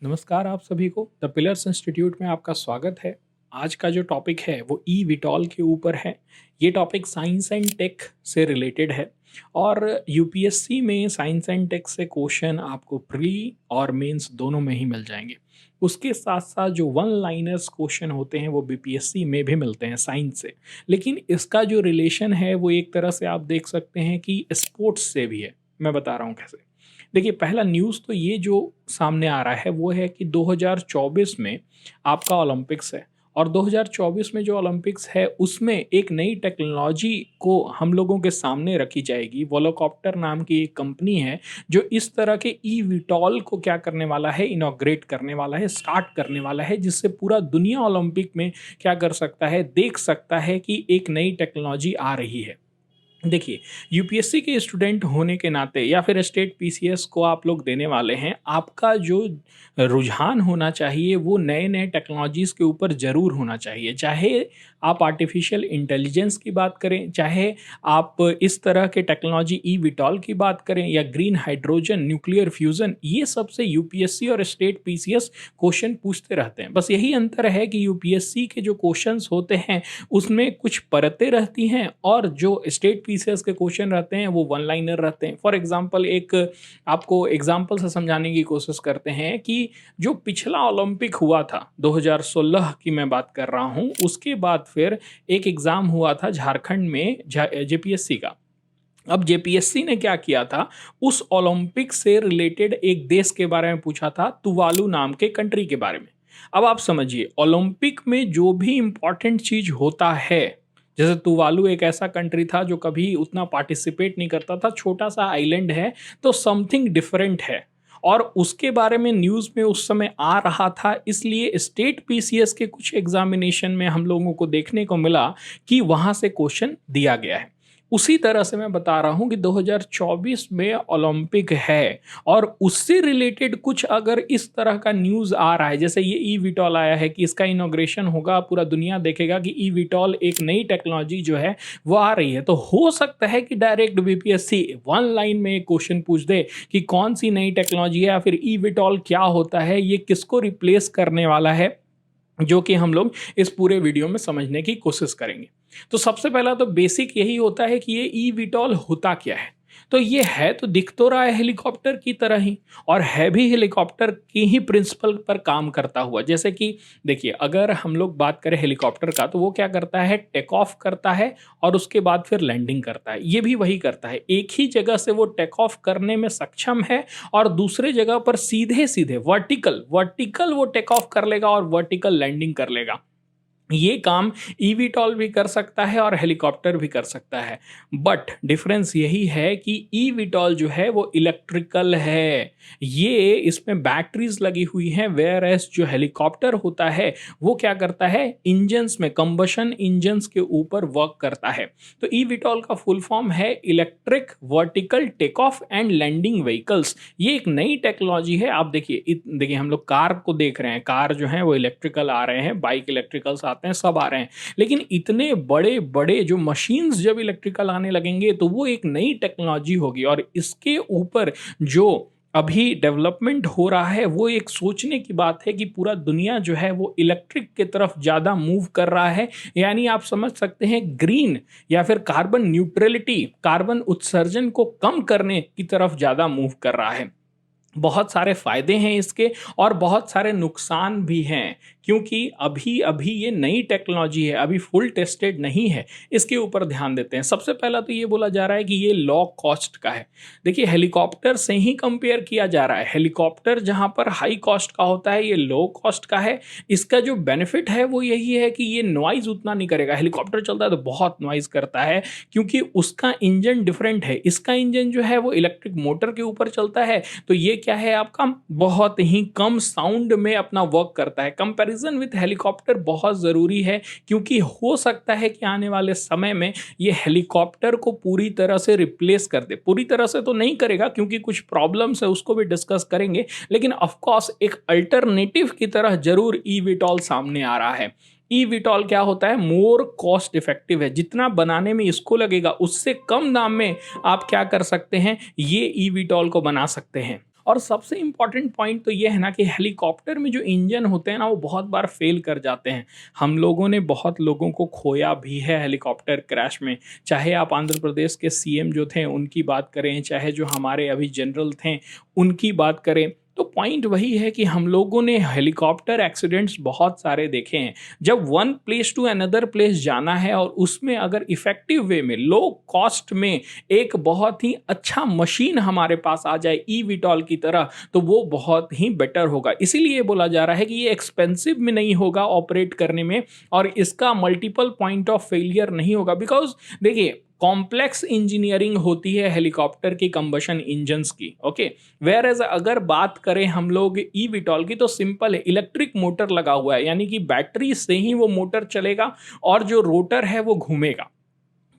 नमस्कार आप सभी को द पिलर्स इंस्टीट्यूट में आपका स्वागत है। आज का जो टॉपिक है वो ई विटॉल के ऊपर है। ये टॉपिक साइंस एंड टेक से रिलेटेड है और यूपीएससी में साइंस एंड टेक से क्वेश्चन आपको प्री और मेंस दोनों में ही मिल जाएंगे। उसके साथ साथ जो वन लाइनर्स क्वेश्चन होते हैं वो बीपीएससी में भी मिलते हैं साइंस से। लेकिन इसका जो रिलेशन है वो एक तरह से आप देख सकते हैं कि स्पोर्ट्स से भी है। मैं बता रहा हूँ कैसे। देखिए, पहला न्यूज़ तो ये जो सामने आ रहा है वो है कि 2024 में आपका ओलंपिक्स है और 2024 में जो ओलंपिक्स है उसमें एक नई टेक्नोलॉजी को हम लोगों के सामने रखी जाएगी। वोलोकॉप्टर नाम की एक कंपनी है जो इस तरह के ई विटॉल को क्या करने वाला है, इनॉग्रेट करने वाला है, स्टार्ट करने वाला है, जिससे पूरा दुनिया ओलंपिक में क्या कर सकता है, देख सकता है कि एक नई टेक्नोलॉजी आ रही है। देखिए, यूपीएससी के स्टूडेंट होने के नाते या फिर स्टेट पीसीएस को आप लोग देने वाले हैं, आपका जो रुझान होना चाहिए वो नए नए टेक्नोलॉजीज़ के ऊपर ज़रूर होना चाहिए। चाहे आप आर्टिफिशियल इंटेलिजेंस की बात करें, चाहे आप इस तरह के टेक्नोलॉजी ई विटॉल की बात करें या ग्रीन हाइड्रोजन, न्यूक्लियर फ्यूज़न, ये सबसे यूपीएससी और स्टेट पीसीएस क्वेश्चन पूछते रहते हैं। बस यही अंतर है कि यूपीएससी के जो क्वेश्चंस होते हैं उसमें कुछ परतें रहती हैं और जो स्टेट पीसीएस के क्वेश्चन रहते हैं वो वन लाइनर रहते हैं। फॉर एग्जांपल, एक आपको एग्जांपल से समझाने की कोशिश करते हैं कि जो पिछला ओलंपिक हुआ था 2016 की मैं बात कर रहा हूँ, उसके बाद फिर एक एग्ज़ाम हुआ था झारखंड में जेपीएससी का। अब जेपीएससी ने क्या किया था, उस ओलंपिक से रिलेटेड एक देश के बारे में पूछा था, तुवालू नाम के कंट्री के बारे में। अब आप समझिए, ओलंपिक में जो भी इंपॉर्टेंट चीज होता है, जैसे तुवालू एक ऐसा कंट्री था जो कभी उतना पार्टिसिपेट नहीं करता था, छोटा सा आइलैंड है, तो समथिंग डिफरेंट है और उसके बारे में न्यूज़ में उस समय आ रहा था। इसलिए स्टेट पीसीएस के कुछ एग्जामिनेशन में हम लोगों को देखने को मिला कि वहाँ से क्वेश्चन दिया गया है। उसी तरह से मैं बता रहा हूँ कि 2024 में ओलंपिक है और उससे रिलेटेड कुछ अगर इस तरह का न्यूज़ आ रहा है, जैसे ये ई विटॉल आया है कि इसका इनॉग्रेशन होगा, पूरा दुनिया देखेगा कि ई विटॉल एक नई टेक्नोलॉजी जो है वो आ रही है, तो हो सकता है कि डायरेक्ट बीपीएससी वन लाइन में एक क्वेश्चन पूछ दे कि कौन सी नई टेक्नोलॉजी है या फिर ई विटॉल क्या होता है, ये किसको रिप्लेस करने वाला है, जो कि हम लोग इस पूरे वीडियो में समझने की कोशिश करेंगे। तो सबसे पहला तो बेसिक यही होता है कि ये ई विटॉल होता क्या है। तो ये है तो दिख तो रहा है हेलीकॉप्टर की तरह ही, और है भी हेलीकॉप्टर की ही प्रिंसिपल पर काम करता हुआ। जैसे कि देखिए, अगर हम लोग बात करें हेलीकॉप्टर का, तो वो क्या करता है, टेक ऑफ करता है और उसके बाद फिर लैंडिंग करता है। ये भी वही करता है, एक ही जगह से वो टेक ऑफ करने में सक्षम है और दूसरे जगह पर सीधे सीधे वर्टिकल वर्टिकल वो टेक ऑफ कर लेगा और वर्टिकल लैंडिंग कर लेगा। ये काम ईवीटॉल भी कर सकता है और हेलीकॉप्टर भी कर सकता है। बट डिफरेंस यही है कि ईवीटॉल जो है वो इलेक्ट्रिकल है, ये इसमें बैटरीज लगी हुई हैं, वेयर एज जो हेलीकॉप्टर होता है वो क्या करता है, इंजन्स में, कंबशन इंजन्स के ऊपर वर्क करता है। तो ईवीटॉल का फुल फॉर्म है electric vertical take off and landing vehicles. ये एक नई टेक्नोलॉजी है। आप देखिए देखिए, हम लोग कार को देख रहे हैं, कार जो है वो इलेक्ट्रिकल आ रहे हैं, बाइक इलेक्ट्रिकल्स आते हैं, सब आ रहे हैं। लेकिन इतने बड़े बड़े जो मशीन्स जब इलेक्ट्रिकल आने लगेंगे तो वो एक नई टेक्नोलॉजी होगी और इसके ऊपर जो अभी डेवलपमेंट हो रहा है वो एक सोचने की बात है कि पूरा दुनिया जो है वो इलेक्ट्रिक की तरफ ज़्यादा मूव कर रहा है। यानी आप समझ सकते हैं ग्रीन या फिर कार्बन न्यूट्रलिटी, कार्बन उत्सर्जन को कम करने की तरफ ज़्यादा मूव कर रहा है। बहुत सारे फायदे हैं इसके और बहुत सारे नुकसान भी हैं, क्योंकि अभी अभी ये नई टेक्नोलॉजी है, अभी फुल टेस्टेड नहीं है। इसके ऊपर ध्यान देते हैं। सबसे पहला तो ये बोला जा रहा है कि ये लो कॉस्ट का है। देखिए, हेलीकॉप्टर से ही कंपेयर किया जा रहा है। हेलीकॉप्टर जहां पर हाई कॉस्ट का होता है, ये लो कॉस्ट का है। इसका जो बेनिफिट है वो यही है कि ये नॉइज उतना नहीं करेगा। हेलीकॉप्टर चलता है तो बहुत नॉइज करता है क्योंकि उसका इंजन डिफरेंट है। इसका इंजन जो है वो इलेक्ट्रिक मोटर के ऊपर चलता है, तो ये क्या है, आपका बहुत ही कम साउंड में अपना वर्क करता है। कंपैरिजन विद हेलीकॉप्टर बहुत ज़रूरी है, क्योंकि हो सकता है कि आने वाले समय में ये हेलीकॉप्टर को पूरी तरह से रिप्लेस कर दे। पूरी तरह से तो नहीं करेगा क्योंकि कुछ प्रॉब्लम्स है, उसको भी डिस्कस करेंगे, लेकिन ऑफ कोर्स एक अल्टरनेटिव की तरह जरूर ईवीटॉल सामने आ रहा है। ईवीटॉल क्या होता है, मोर कॉस्ट इफेक्टिव है। जितना बनाने में इसको लगेगा उससे कम दाम में आप क्या कर सकते हैं, ये ईवीटॉल को बना सकते हैं। और सबसे इम्पॉर्टेंट पॉइंट तो ये है ना कि हेलीकॉप्टर में जो इंजन होते हैं ना वो बहुत बार फेल कर जाते हैं। हम लोगों ने बहुत लोगों को खोया भी है हेलीकॉप्टर क्रैश में। चाहे आप आंध्र प्रदेश के सीएम जो थे उनकी बात करें, चाहे जो हमारे अभी जनरल थे उनकी बात करें, तो पॉइंट वही है कि हम लोगों ने हेलीकॉप्टर एक्सीडेंट्स बहुत सारे देखे हैं। जब one place to another place जाना है और उसमें अगर इफेक्टिव वे में लो कॉस्ट में एक बहुत ही अच्छा मशीन हमारे पास आ जाए ई विटॉल की तरह, तो वो बहुत ही बेटर होगा। इसीलिए बोला जा रहा है कि ये एक्सपेंसिव में नहीं होगा ऑपरेट करने में, और इसका मल्टीपल पॉइंट ऑफ फेलियर नहीं होगा। बिकॉज देखिए, कॉम्प्लेक्स इंजीनियरिंग होती है हेलीकॉप्टर की कंबशन इंजन्स की, ओके। वेयर एज अगर बात करें हम लोग ई विटॉल की, तो सिंपल है, इलेक्ट्रिक मोटर लगा हुआ है, यानी कि बैटरी से ही वो मोटर चलेगा और जो रोटर है वो घूमेगा।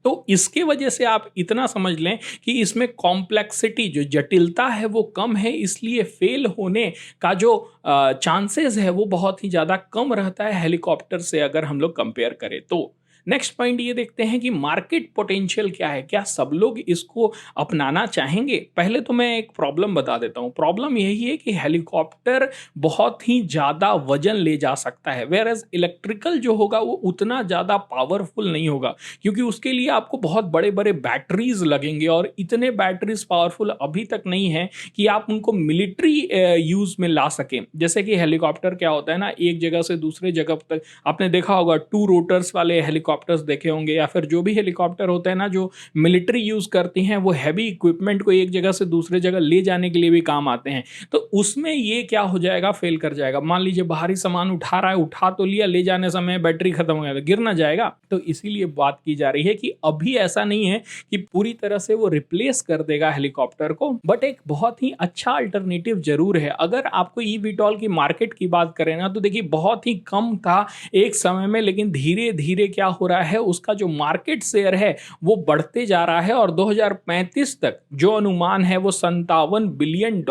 तो इसके वजह से आप इतना समझ लें कि इसमें कॉम्प्लेक्सिटी, जो जटिलता है वो कम है, इसलिए फेल होने का जो चांसेस है वो बहुत ही ज़्यादा कम रहता है हेलीकॉप्टर से अगर हम लोग कंपेयर करें तो। नेक्स्ट पॉइंट ये देखते हैं कि मार्केट पोटेंशियल क्या है, क्या सब लोग इसको अपनाना चाहेंगे। पहले तो मैं एक प्रॉब्लम बता देता हूँ। प्रॉब्लम यही है कि हेलीकॉप्टर बहुत ही ज़्यादा वजन ले जा सकता है, वेयर एज इलेक्ट्रिकल जो होगा वो उतना ज़्यादा पावरफुल नहीं होगा, क्योंकि उसके लिए आपको बहुत बड़े बड़े बैटरीज लगेंगे, और इतने बैटरीज पावरफुल अभी तक नहीं है कि आप उनको मिलिट्री यूज में ला सकें। जैसे कि हेलीकॉप्टर क्या होता है ना, एक जगह से दूसरे जगह तक, आपने देखा होगा 2 रोटर्स वाले हेलीकॉप्टर्स देखे होंगे, या फिर जो भी हेलीकॉप्टर होते हैं ना जो मिलिट्री यूज करती हैं, वो हैवी इक्विपमेंट को एक जगह से दूसरे जगह ले जाने के लिए भी काम आते हैं। तो उसमें ये क्या हो जाएगा, फेल कर जाएगा। मान लीजिए भारी सामान उठा रहा है, उठा तो लिया, ले जाने समय बैटरी खत्म हो गया तो गिर ना जाएगा। तो इसीलिए बात की जा रही है कि अभी ऐसा नहीं है कि पूरी तरह से वो रिप्लेस कर देगा हेलीकॉप्टर को, बट एक बहुत ही अच्छा अल्टरनेटिव जरूर है। अगर आपको ई विटॉल की मार्केट की बात करें ना, तो देखिए बहुत ही कम था एक समय में, लेकिन धीरे धीरे क्या हो रहा है, उसका जो मार्केट शेयर है वो बढ़ते जा रहा है, और 2035 तक जो अनुमान है वो $57 बिलियन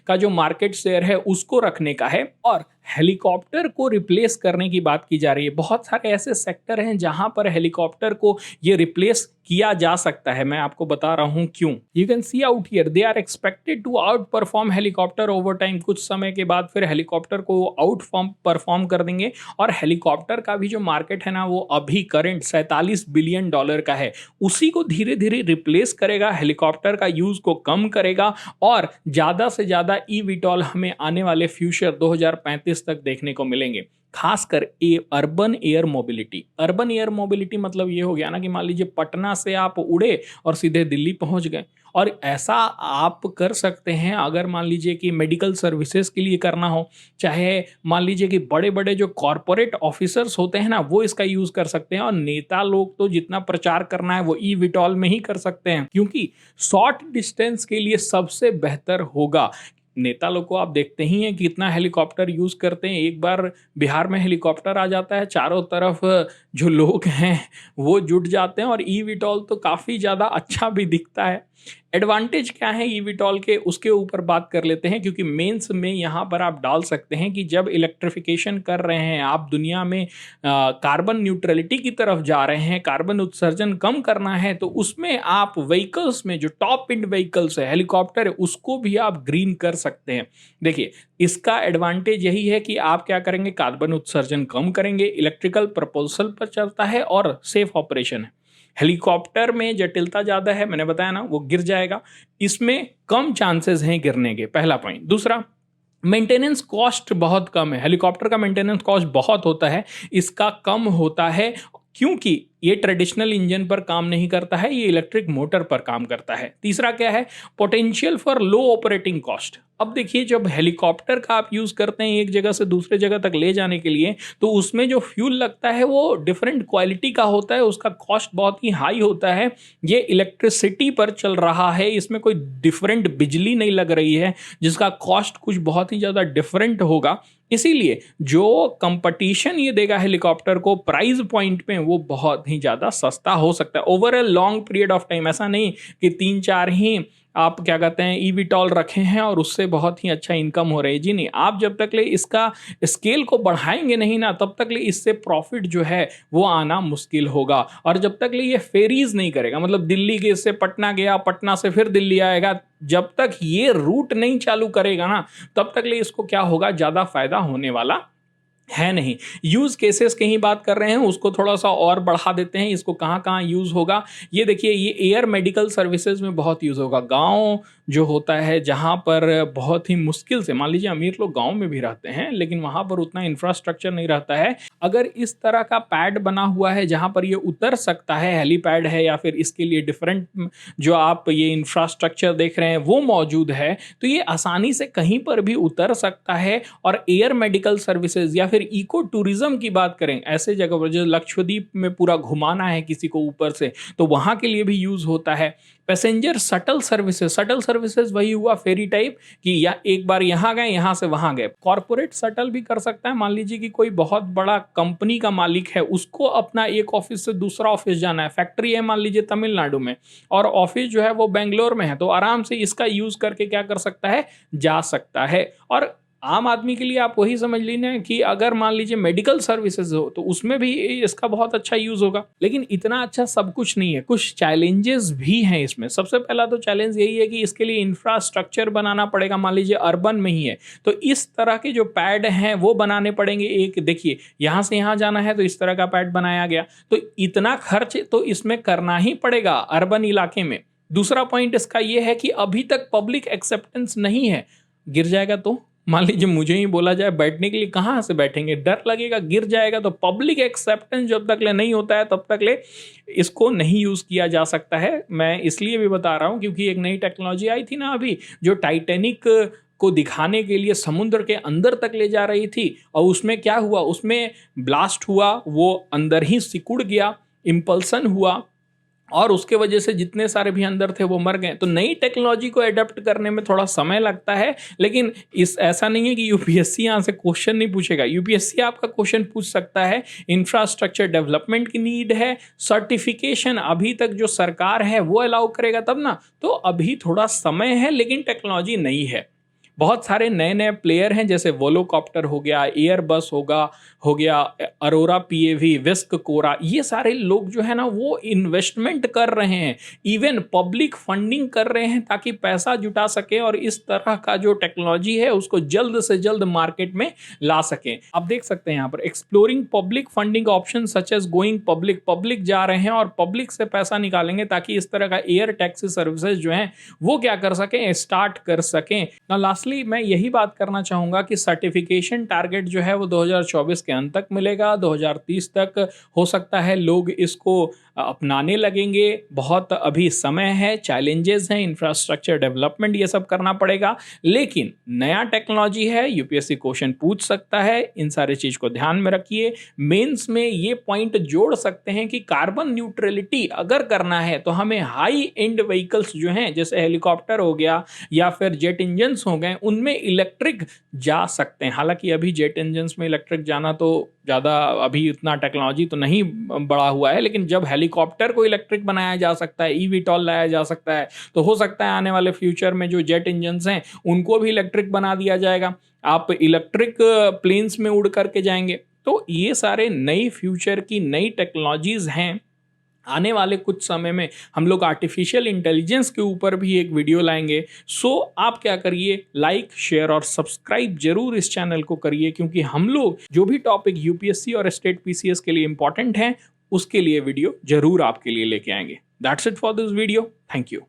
का जो मार्केट शेयर है उसको रखने का है। और हेलीकॉप्टर को रिप्लेस करने की बात की जा रही है। बहुत सारे ऐसे सेक्टर हैं जहां पर हेलीकॉप्टर को ये रिप्लेस किया जा सकता है। मैं आपको बता रहा हूं क्यों। You can see out here, they are expected to outperform helicopter over time. कुछ समय के बाद फिर हेलीकॉप्टर को आउट परफॉर्म कर देंगे, और हेलीकॉप्टर का भी जो मार्केट है ना वो अभी करंट $47 बिलियन का है, उसी को धीरे धीरे रिप्लेस करेगा, हेलीकॉप्टर का यूज को कम करेगा, और ज्यादा से ज्यादा ई विटॉल हमें आने वाले फ्यूचर 2035 तक देखने को मिलेंगे। खासकर urban air mobility. Urban air mobility मतलब ये हो गया ना कि मान लीजिए पटना से आप उड़े और सीधे दिल्ली पहुंच गए, और ऐसा आप कर सकते हैं अगर मान लीजिए कि मेडिकल सर्विसेज के लिए करना हो, चाहे मान लीजिए कि बड़े बड़े जो कॉरपोरेट ऑफिसर्स होते हैं ना वो इसका यूज कर सकते हैं, और नेता लोग तो जितना प्रचार करना है वो ई विटॉल में ही कर सकते हैं, क्योंकि शॉर्ट डिस्टेंस के लिए सबसे बेहतर होगा। नेता लोग को आप देखते ही हैं कि कितना हेलीकॉप्टर यूज करते हैं। एक बार बिहार में हेलीकॉप्टर आ जाता है, चारों तरफ जो लोग हैं वो जुट जाते हैं, और ई विटॉल तो काफ़ी ज़्यादा अच्छा भी दिखता है। एडवांटेज क्या है ई विटॉल के, उसके ऊपर बात कर लेते हैं, क्योंकि मेंस में यहाँ पर आप डाल सकते हैं कि जब इलेक्ट्रिफिकेशन कर रहे हैं आप, दुनिया में कार्बन न्यूट्रलिटी की तरफ जा रहे हैं, कार्बन उत्सर्जन कम करना है, तो उसमें आप व्हीकल्स में जो टॉप एंड व्हीकल्स है, हेलीकॉप्टर है, उसको भी आप ग्रीन कर सकते हैं। देखिए इसका एडवांटेज यही है कि आप क्या करेंगे, कार्बन उत्सर्जन कम करेंगे, इलेक्ट्रिकल प्रपोजल पर चलता है और सेफ ऑपरेशन है। हेलीकॉप्टर में जटिलता ज़्यादा है, मैंने बताया ना, वो गिर जाएगा, इसमें कम चांसेस हैं गिरने के, पहला पॉइंट। दूसरा, मेंटेनेंस कॉस्ट बहुत कम है। हेलीकॉप्टर का मेंटेनेंस कॉस्ट बहुत होता है, इसका कम होता है, क्योंकि ये ट्रेडिशनल इंजन पर काम नहीं करता है, ये इलेक्ट्रिक मोटर पर काम करता है। तीसरा क्या है, potential for low operating cost. अब देखिए जब हेलीकॉप्टर का आप यूज करते हैं एक जगह से दूसरे जगह तक ले जाने के लिए, तो उसमें जो फ्यूल लगता है वो डिफरेंट क्वालिटी का होता है, उसका कॉस्ट बहुत ही हाई होता है। ये इलेक्ट्रिसिटी पर चल रहा है, इसमें कोई डिफरेंट बिजली नहीं लग रही है, जिसका कॉस्ट कुछ बहुत ही ज़्यादा डिफरेंट होगा। इसीलिए जो कंपटीशन ये देगा हेलीकॉप्टर को प्राइस पॉइंट पे, वो बहुत ही ज़्यादा सस्ता हो सकता है over a long period of time. ऐसा नहीं कि 3-4 ही आप क्या कहते हैं ईवीटॉल रखे हैं और उससे बहुत ही अच्छा इनकम हो रही है। जी नहीं, आप जब तक ले इसका स्केल को बढ़ाएंगे नहीं ना, तब तक ले इससे प्रॉफिट जो है वो आना मुश्किल होगा। और जब तक ले ये फेरीज नहीं करेगा, मतलब दिल्ली के से पटना गया, पटना से फिर दिल्ली आएगा, जब तक ये रूट नहीं चालू करेगा ना, तब तक ले इसको क्या होगा, ज्यादा फायदा होने वाला है नहीं। यूज केसेस की ही बात कर रहे हैं, उसको थोड़ा सा और बढ़ा देते हैं, इसको कहाँ कहाँ यूज होगा। ये देखिए, ये एयर मेडिकल सर्विसेज में बहुत यूज होगा। गांव जो होता है जहाँ पर बहुत ही मुश्किल से, मान लीजिए अमीर लोग गांव में भी रहते हैं लेकिन वहां पर उतना इंफ्रास्ट्रक्चर नहीं रहता है, अगर इस तरह का पैड बना हुआ है जहां पर ये उतर सकता है, हेलीपैड है या फिर इसके लिए डिफरेंट जो आप ये इंफ्रास्ट्रक्चर देख रहे हैं वो मौजूद है, तो ये आसानी से कहीं पर भी उतर सकता है। और एयर मेडिकल सर्विसेज या फिर इको टूरिज्म की बात करें, ऐसे जगह पर जो लक्षद्वीप में पूरा घुमाना है किसी को ऊपर से, तो वहां के लिए भी यूज होता है। Passenger shuttle services, shuttle services वही हुआ फेरी टाइप कि या एक बार यहाँ गए, यहाँ से वहां गए। कॉर्पोरेट शटल भी कर सकता है, मान लीजिए कि कोई बहुत बड़ा कंपनी का मालिक है, उसको अपना एक ऑफिस से दूसरा ऑफिस जाना है, फैक्ट्री है मान लीजिए तमिलनाडु में और ऑफिस जो है वो बेंगलोर में है, तो आराम से इसका यूज करके क्या कर सकता है, जा सकता है। और आम आदमी के लिए आप वही समझ लीजिए कि अगर मान लीजिए मेडिकल सर्विसेज हो तो उसमें भी इसका बहुत अच्छा यूज होगा। लेकिन इतना अच्छा सब कुछ नहीं है, कुछ चैलेंजेस भी हैं इसमें। सबसे पहला तो चैलेंज यही है कि इसके लिए इंफ्रास्ट्रक्चर बनाना पड़ेगा, मान लीजिए अर्बन में ही है तो इस तरह के जो पैड हैं वो बनाने पड़ेंगे। एक देखिए, यहां से यहां जाना है तो इस तरह का पैड बनाया गया, तो इतना खर्च तो इसमें करना ही पड़ेगा अर्बन इलाके में। दूसरा पॉइंट इसका यह है कि अभी तक पब्लिक एक्सेप्टेंस नहीं है। गिर जाएगा तो मान लीजिए मुझे ही बोला जाए बैठने के लिए, कहाँ से बैठेंगे, डर लगेगा, गिर जाएगा। तो पब्लिक एक्सेप्टेंस जब तक ले नहीं होता है तब तक ले इसको नहीं यूज किया जा सकता है। मैं इसलिए भी बता रहा हूँ क्योंकि एक नई टेक्नोलॉजी आई थी ना अभी, जो टाइटैनिक को दिखाने के लिए समुद्र के अंदर तक ले जा रही थी, और उसमें क्या हुआ, उसमें ब्लास्ट हुआ, वो अंदर ही सिकुड़ गया, इंपल्सन हुआ और उसके वजह से जितने सारे भी अंदर थे वो मर गए। तो नई टेक्नोलॉजी को एडप्ट करने में थोड़ा समय लगता है, लेकिन इस ऐसा नहीं है कि यूपीएससी यहाँ से क्वेश्चन नहीं पूछेगा। यूपीएससी आपका क्वेश्चन पूछ सकता है। इंफ्रास्ट्रक्चर डेवलपमेंट की नीड है, सर्टिफिकेशन अभी तक जो सरकार है वो अलाउ करेगा तब ना, तो अभी थोड़ा समय है लेकिन टेक्नोलॉजी नई है। बहुत सारे नए नए प्लेयर हैं, जैसे वोलोकॉप्टर हो गया, एयरबस हो गया, अरोरा पीएवी, विस्क कोरा, ये सारे लोग जो है ना वो इन्वेस्टमेंट कर रहे हैं, इवन पब्लिक फंडिंग कर रहे हैं ताकि पैसा जुटा सके और इस तरह का जो टेक्नोलॉजी है उसको जल्द से जल्द मार्केट में ला सकें। आप देख सकते हैं यहाँ पर exploring public funding option such as going public, public जा रहे हैं और पब्लिक से पैसा निकालेंगे ताकि इस तरह का एयर टैक्सी सर्विसेज जो हैं वो क्या कर सकें, स्टार्ट कर सकें। लास्टली मैं यही बात करना चाहूंगा कि सर्टिफिकेशन टारगेट जो है वो 2024 के अंत तक मिलेगा, 2030 तक हो सकता है लोग इसको अपनाने लगेंगे। बहुत अभी समय है, चैलेंजेस हैं, इंफ्रास्ट्रक्चर डेवलपमेंट ये सब करना पड़ेगा, लेकिन नया टेक्नोलॉजी है, यूपीएससी क्वेश्चन पूछ सकता है। इन सारे चीज को ध्यान में रखिए। मेंस में ये पॉइंट जोड़ सकते हैं कि कार्बन न्यूट्रलिटी अगर करना है तो हमें हाई एंड व्हीकल्स जो हैं जैसे हेलीकॉप्टर हो गया या फिर जेट इंजन हो गए, उनमें इलेक्ट्रिक जा सकते हैं। हालांकि अभी जेट इंजन में इलेक्ट्रिक जाना तो ज़्यादा अभी उतना टेक्नोलॉजी तो नहीं बढ़ा हुआ है, लेकिन जब हेलीकॉप्टर को इलेक्ट्रिक बनाया जा सकता है, ईवीटॉल लाया जा सकता है, तो हो सकता है आने वाले फ्यूचर में जो जेट इंजन हैं उनको भी इलेक्ट्रिक बना दिया जाएगा। आप इलेक्ट्रिक प्लेन्स में उड़ करके जाएंगे। तो ये सारे नई फ्यूचर की नई टेक्नोलॉजीज हैं। आने वाले कुछ समय में हम लोग आर्टिफिशियल इंटेलिजेंस के ऊपर भी एक वीडियो लाएंगे। सो आप क्या करिए, लाइक, शेयर और सब्सक्राइब जरूर इस चैनल को करिए, क्योंकि हम लोग जो भी टॉपिक यूपीएससी और स्टेट पीसीएस के लिए इंपॉर्टेंट हैं उसके लिए वीडियो जरूर आपके लिए लेके आएंगे। That's it for this video. Thank you.